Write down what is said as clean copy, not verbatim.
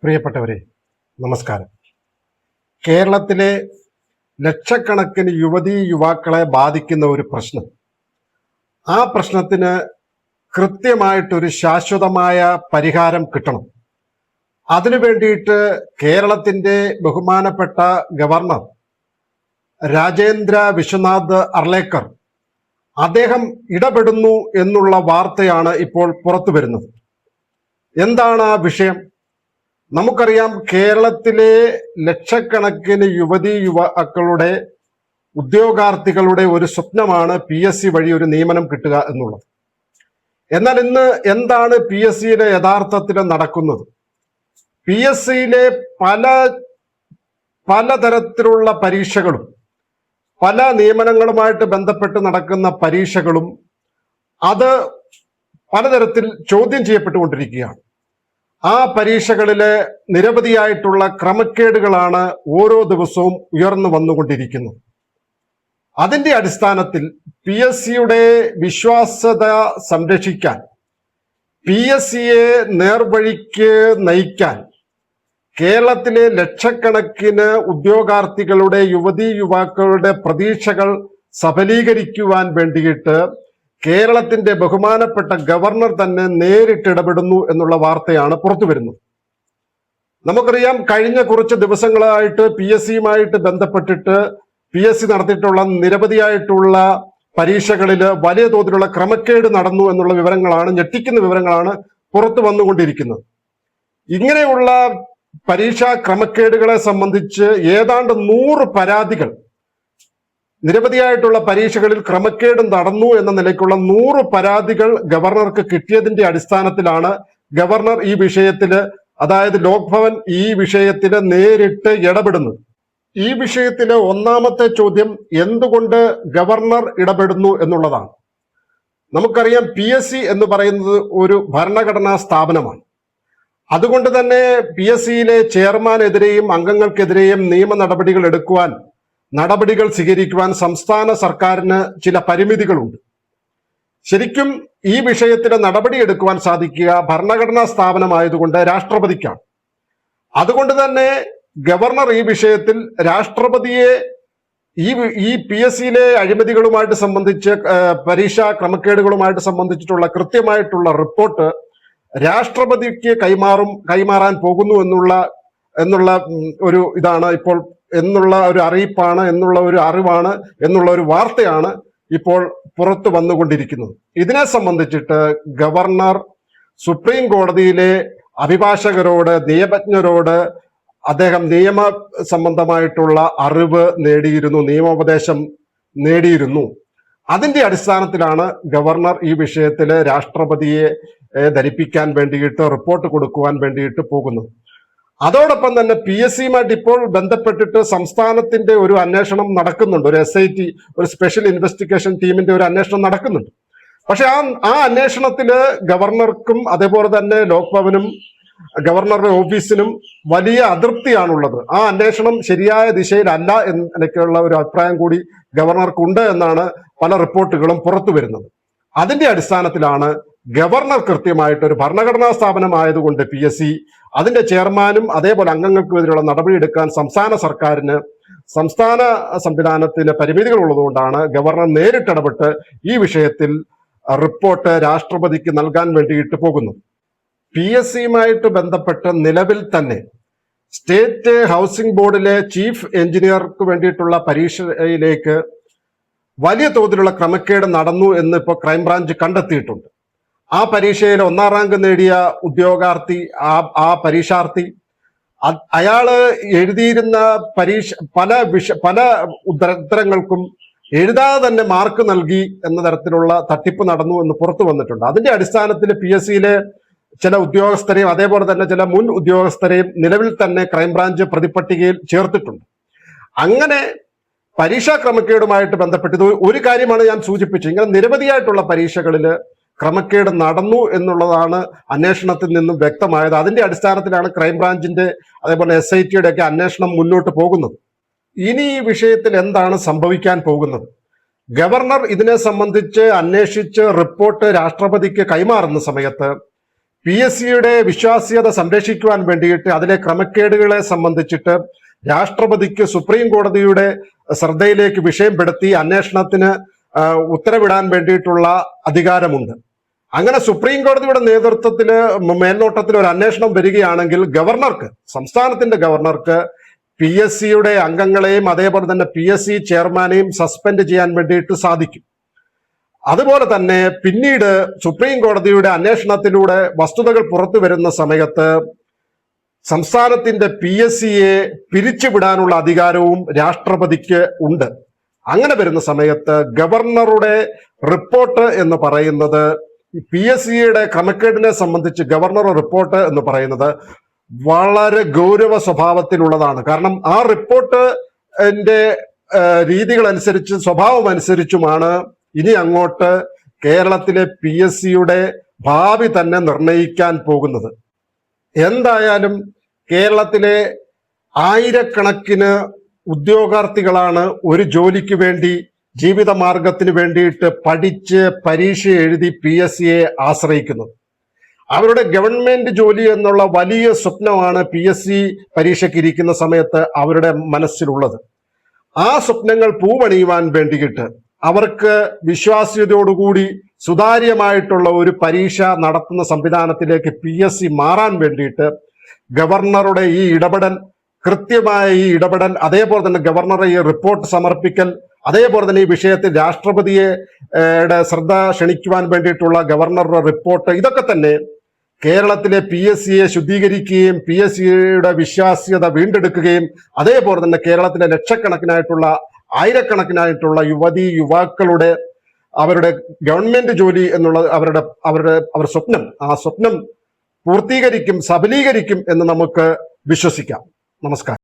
പ്രിയപ്പെട്ടവരെ, നമസ്കാരം. കേരളത്തിലെ ലക്ഷക്കണക്കിന് യുവതീ യുവാക്കളെ ബാധിക്കുന്ന ഒരു പ്രശ്നം, ആ പ്രശ്നത്തിന് കൃത്യമായിട്ടൊരു ശാശ്വതമായ പരിഹാരം കിട്ടണം. അതിനു വേണ്ടിയിട്ട് കേരളത്തിന്റെ ബഹുമാനപ്പെട്ട ഗവർണർ രാജേന്ദ്ര വിശ്വനാഥ് അർലേക്കർ അദ്ദേഹം ഇടപെടുന്നു എന്നുള്ള വാർത്തയാണ് ഇപ്പോൾ പുറത്തു വരുന്നത്. എന്താണ് ആ വിഷയം? നമുക്കറിയാം, കേരളത്തിലെ ലക്ഷക്കണക്കിന് യുവതീ യുവാക്കളുടെ ഉദ്യോഗാർത്ഥികളുടെ ഒരു സ്വപ്നമാണ് PSC വഴി ഒരു നിയമനം കിട്ടുക എന്നുള്ളത്. എന്നാൽ ഇന്ന് എന്താണ് PSCയിലെ യഥാർത്ഥത്തിൽ നടക്കുന്നത്? PSCയിലെ പലതരത്തിലുള്ള പരീക്ഷകളും പല നിയമനങ്ങളുമായിട്ട് ബന്ധപ്പെട്ട് നടക്കുന്ന പരീക്ഷകളും അത് പലതരത്തിൽ ചോദ്യം ചെയ്യപ്പെട്ടുകൊണ്ടിരിക്കുകയാണ്. ആ പരീക്ഷകളിലെ നിരവധിയായിട്ടുള്ള ക്രമക്കേടുകളാണ് ഓരോ ദിവസവും ഉയർന്നു വന്നുകൊണ്ടിരിക്കുന്നത്. അതിന്റെ അടിസ്ഥാനത്തിൽ PSCയുടെ വിശ്വാസ്യത സംരക്ഷിക്കാൻ, PSCയെ നേർവഴിക്ക് നയിക്കാൻ, കേരളത്തിലെ ലക്ഷക്കണക്കിന് ഉദ്യോഗാർത്ഥികളുടെ യുവതീ യുവാക്കളുടെ പ്രതീക്ഷകൾ സഫലീകരിക്കുവാൻ വേണ്ടിയിട്ട് കേരളത്തിന്റെ ബഹുമാനപ്പെട്ട ഗവർണർ തന്നെ നേരിട്ട് ഇടപെടുന്നു എന്നുള്ള വാർത്തയാണ് പുറത്തു വരുന്നത്. നമുക്കറിയാം, കഴിഞ്ഞ കുറച്ച് ദിവസങ്ങളായിട്ട് PSCയുമായിട്ട് ബന്ധപ്പെട്ടിട്ട് PSC നടത്തിയിട്ടുള്ള നിരവധിയായിട്ടുള്ള പരീക്ഷകളിൽ വലിയ തോതിലുള്ള ക്രമക്കേട് നടന്നു എന്നുള്ള വിവരങ്ങളാണ്, ഞെട്ടിക്കുന്ന വിവരങ്ങളാണ് പുറത്തു വന്നുകൊണ്ടിരിക്കുന്നത്. ഇങ്ങനെയുള്ള പരീക്ഷാ ക്രമക്കേടുകളെ സംബന്ധിച്ച് ഏതാണ്ട് 100 പരാതികൾ, നിരവധിയായിട്ടുള്ള പരീക്ഷകളിൽ ക്രമക്കേട് നടന്നു എന്ന നിലയ്ക്കുള്ള 100 പരാതികൾ ഗവർണർക്ക് കിട്ടിയതിന്റെ അടിസ്ഥാനത്തിലാണ് ഗവർണർ ഈ വിഷയത്തില്, അതായത് ലോക് ഭവൻ ഈ വിഷയത്തില് നേരിട്ട് ഇടപെടുന്നത്. ഈ വിഷയത്തിലെ ഒന്നാമത്തെ ചോദ്യം, എന്തുകൊണ്ട് ഗവർണർ ഇടപെടുന്നു എന്നുള്ളതാണ്. നമുക്കറിയാം, PSC എന്ന് പറയുന്നത് ഒരു ഭരണഘടനാ സ്ഥാപനമാണ്. അതുകൊണ്ട് തന്നെ PSCയിലെ ചെയർമാനെതിരെയും അംഗങ്ങൾക്കെതിരെയും നിയമ നടപടികൾ സ്വീകരിക്കുവാൻ സംസ്ഥാന സർക്കാരിന് ചില പരിമിതികളുണ്ട്. ശരിക്കും ഈ വിഷയത്തിൽ നടപടിയെടുക്കുവാൻ സാധിക്കുക ഭരണഘടനാ സ്ഥാപനമായതുകൊണ്ട് രാഷ്ട്രപതിക്കാണ്. അതുകൊണ്ട് തന്നെ ഗവർണർ ഈ വിഷയത്തിൽ രാഷ്ട്രപതിയെ ഈ PSCയിലെ അഴിമതികളുമായിട്ട് സംബന്ധിച്ച്, പരീക്ഷാ ക്രമക്കേടുകളുമായിട്ട് സംബന്ധിച്ചിട്ടുള്ള കൃത്യമായിട്ടുള്ള റിപ്പോർട്ട് രാഷ്ട്രപതിക്ക് കൈമാറാൻ പോകുന്നു എന്നുള്ള ഒരു ഇതാണ് ഇപ്പോൾ, എന്നുള്ള ഒരു അറിയിപ്പാണ്, എന്നുള്ള ഒരു വാർത്തയാണ് ഇപ്പോൾ പുറത്തു വന്നുകൊണ്ടിരിക്കുന്നത്. ഇതിനെ സംബന്ധിച്ചിട്ട് ഗവർണർ സുപ്രീം കോടതിയിലെ അഭിഭാഷകരോട്, നിയമജ്ഞരോട് അദ്ദേഹം നിയമ സംബന്ധമായിട്ടുള്ള അറിവ് നേടിയിരുന്നു, നിയമോപദേശം നേടിയിരുന്നു. അതിന്റെ അടിസ്ഥാനത്തിലാണ് ഗവർണർ ഈ വിഷയത്തിൽ രാഷ്ട്രപതിയെ ധരിപ്പിക്കാൻ വേണ്ടിയിട്ട്, റിപ്പോർട്ട് കൊടുക്കുവാൻ വേണ്ടിയിട്ട് പോകുന്നത്. അതോടൊപ്പം തന്നെ PSCയുമായിട്ട് ഇപ്പോൾ ബന്ധപ്പെട്ടിട്ട് സംസ്ഥാനത്തിന്റെ ഒരു അന്വേഷണം നടക്കുന്നുണ്ട്. ഒരു SIT, ഒരു സ്പെഷ്യൽ ഇൻവെസ്റ്റിഗേഷൻ ടീമിന്റെ ഒരു അന്വേഷണം നടക്കുന്നുണ്ട്. പക്ഷെ ആ അന്വേഷണത്തില് ഗവർണർക്കും അതേപോലെ തന്നെ ലോക് ഭവനും ഗവർണറുടെ ഓഫീസിനും വലിയ അതൃപ്തിയാണുള്ളത്. ആ അന്വേഷണം ശരിയായ ദിശയിലല്ല എന്നൊക്കെയുള്ള ഒരു അഭിപ്രായം കൂടി ഗവർണർക്കുണ്ട് എന്നാണ് പല റിപ്പോർട്ടുകളും പുറത്തു വരുന്നത്. അതിന്റെ അടിസ്ഥാനത്തിലാണ് ഗവർണർ കൃത്യമായിട്ട്, ഒരു ഭരണഘടനാ സ്ഥാപനമായതുകൊണ്ട് PSC, അതിന്റെ ചെയർമാനും അതേപോലെ അംഗങ്ങൾക്കും എതിരെയുള്ള നടപടിയെടുക്കാൻ സംസ്ഥാന സർക്കാരിന്, സംസ്ഥാന സംവിധാനത്തിന് പരിമിതികൾ ഉള്ളതുകൊണ്ടാണ് ഗവർണർ നേരിട്ടിടപെട്ട് ഈ വിഷയത്തിൽ റിപ്പോർട്ട് രാഷ്ട്രപതിക്ക് നൽകാൻ വേണ്ടിയിട്ട് പോകുന്നു. PSCയുമായിട്ട് ബന്ധപ്പെട്ട് നിലവിൽ തന്നെ സ്റ്റേറ്റ് ഹൗസിംഗ് ബോർഡിലെ ചീഫ് എഞ്ചിനീയർക്ക് വേണ്ടിയിട്ടുള്ള പരീക്ഷയിലേക്ക് വലിയ തോതിലുള്ള ക്രമക്കേട് നടന്നു എന്ന് ഇപ്പോൾ ക്രൈംബ്രാഞ്ച് കണ്ടെത്തിയിട്ടുണ്ട്. ആ പരീക്ഷയിൽ 1ാം റാങ്ക് നേടിയ ഉദ്യോഗാർത്ഥി, ആ പരീക്ഷാർത്ഥി, അയാള് എഴുതിയിരുന്ന പല ഉത്തരങ്ങൾക്കും എഴുതാതെ തന്നെ മാർക്ക് നൽകി എന്ന തരത്തിലുള്ള തട്ടിപ്പ് നടന്നു എന്ന് പുറത്തു വന്നിട്ടുണ്ട്. അതിന്റെ അടിസ്ഥാനത്തിൽ PSCയിലെ ചില ഉദ്യോഗസ്ഥരെയും അതേപോലെ തന്നെ ചില മുൻ ഉദ്യോഗസ്ഥരെയും നിലവിൽ തന്നെ ക്രൈംബ്രാഞ്ച് പ്രതിപട്ടികയിൽ ചേർത്തിട്ടുണ്ട്. അങ്ങനെ പരീക്ഷാ ക്രമക്കേടുമായിട്ട് ബന്ധപ്പെട്ട് ഒരു കാര്യമാണ് ഞാൻ സൂചിപ്പിച്ചത്. ഇങ്ങനെ നിരവധിയായിട്ടുള്ള പരീക്ഷകളിൽ ക്രമക്കേട് നടന്നു എന്നുള്ളതാണ് അന്വേഷണത്തിൽ നിന്നും വ്യക്തമായത്. അതിന്റെ അടിസ്ഥാനത്തിലാണ് ക്രൈംബ്രാഞ്ചിന്റെ അതേപോലെ SITയുടെ ഒക്കെ അന്വേഷണം മുന്നോട്ട് പോകുന്നത്. ഇനി ഈ വിഷയത്തിൽ എന്താണ് സംഭവിക്കാൻ പോകുന്നത്? ഗവർണർ ഇതിനെ സംബന്ധിച്ച് അന്വേഷിച്ച് റിപ്പോർട്ട് രാഷ്ട്രപതിക്ക് കൈമാറുന്ന സമയത്ത് PSCയുടെ വിശ്വാസ്യത സംരക്ഷിക്കുവാൻ വേണ്ടിയിട്ട് അതിലെ ക്രമക്കേടുകളെ സംബന്ധിച്ചിട്ട് രാഷ്ട്രപതിക്ക് സുപ്രീം കോടതിയുടെ ശ്രദ്ധയിലേക്ക് വിഷയപ്പെടുത്തി അന്വേഷണത്തിന് ഉത്തരവിടാൻ വേണ്ടിയിട്ടുള്ള അധികാരമുണ്ട്. അങ്ങനെ സുപ്രീം കോടതിയുടെ നേതൃത്വത്തില് മേൽനോട്ടത്തിൽ ഒരു അന്വേഷണം വരികയാണെങ്കിൽ ഗവർണർക്ക്, സംസ്ഥാനത്തിന്റെ ഗവർണർക്ക് PSCയുടെ അംഗങ്ങളെയും അതേപോലെ തന്നെ PSC ചെയർമാനെയും സസ്പെൻഡ് ചെയ്യാൻ വേണ്ടിയിട്ട് സാധിക്കും. അതുപോലെ തന്നെ പിന്നീട് സുപ്രീം കോടതിയുടെ അന്വേഷണത്തിലൂടെ വസ്തുതകൾ പുറത്തു വരുന്ന സമയത്ത് സംസ്ഥാനത്തിന്റെ PSCയെ പിരിച്ചുവിടാനുള്ള അധികാരവും രാഷ്ട്രപതിക്ക് ഉണ്ട്. അങ്ങനെ വരുന്ന സമയത്ത് ഗവർണറുടെ റിപ്പോർട്ട് എന്ന് പറയുന്നത്, PSCയുടെ ക്രമക്കേടിനെ സംബന്ധിച്ച് ഗവർണർ റിപ്പോർട്ട് എന്ന് പറയുന്നത് വളരെ ഗൗരവ സ്വഭാവത്തിലുള്ളതാണ്. കാരണം ആ റിപ്പോർട്ടിന്റെ രീതികൾ അനുസരിച്ച്, സ്വഭാവം അനുസരിച്ചുമാണ് ഇനി അങ്ങോട്ട് കേരളത്തിലെ PSCയുടെ ഭാവി തന്നെ നിർണയിക്കാൻ പോകുന്നത്. എന്തായാലും കേരളത്തിലെ ആയിരക്കണക്കിന് ഉദ്യോഗാർത്ഥികളാണ് ഒരു ജോലിക്ക് വേണ്ടി, ജീവിതമാർഗത്തിന് വേണ്ടിയിട്ട് പഠിച്ച് പരീക്ഷ എഴുതി PSCയെ ആശ്രയിക്കുന്നത്. അവരുടെ ഗവൺമെന്റ് ജോലി എന്നുള്ള വലിയ സ്വപ്നമാണ് PSC പരീക്ഷയ്ക്ക് ഇരിക്കുന്ന സമയത്ത് അവരുടെ മനസ്സിലുള്ളത്. ആ സ്വപ്നങ്ങൾ പൂവണിയുവാൻ വേണ്ടിയിട്ട് അവർക്ക് വിശ്വാസ്യതയോടുകൂടി സുതാര്യമായിട്ടുള്ള ഒരു പരീക്ഷ നടത്തുന്ന സംവിധാനത്തിലേക്ക് PSC മാറാൻ വേണ്ടിയിട്ട് ഗവർണറുടെ ഈ ഇടപെടൽ, കൃത്യമായ ഈ ഇടപെടൽ, അതേപോലെ തന്നെ ഗവർണറെ ഈ റിപ്പോർട്ട് സമർപ്പിക്കൽ, അതേപോലെ തന്നെ ഈ വിഷയത്തിൽ രാഷ്ട്രപതിയെ ശ്രദ്ധ ക്ഷണിക്കുവാൻ വേണ്ടിയിട്ടുള്ള ഗവർണറുടെ റിപ്പോർട്ട്, ഇതൊക്കെ തന്നെ കേരളത്തിലെ PSCയെ ശുദ്ധീകരിക്കുകയും PSCയുടെ വിശ്വാസ്യത വീണ്ടെടുക്കുകയും അതേപോലെ തന്നെ കേരളത്തിലെ ലക്ഷക്കണക്കിനായിട്ടുള്ള, ആയിരക്കണക്കിനായിട്ടുള്ള യുവതീ യുവാക്കളുടെ അവരുടെ ഗവൺമെന്റ് ജോലി എന്നുള്ള അവരുടെ സ്വപ്നം, ആ സ്വപ്നം പൂർത്തീകരിക്കും, സബലീകരിക്കും എന്ന് നമുക്ക് വിശ്വസിക്കാം. നമസ്കാരം.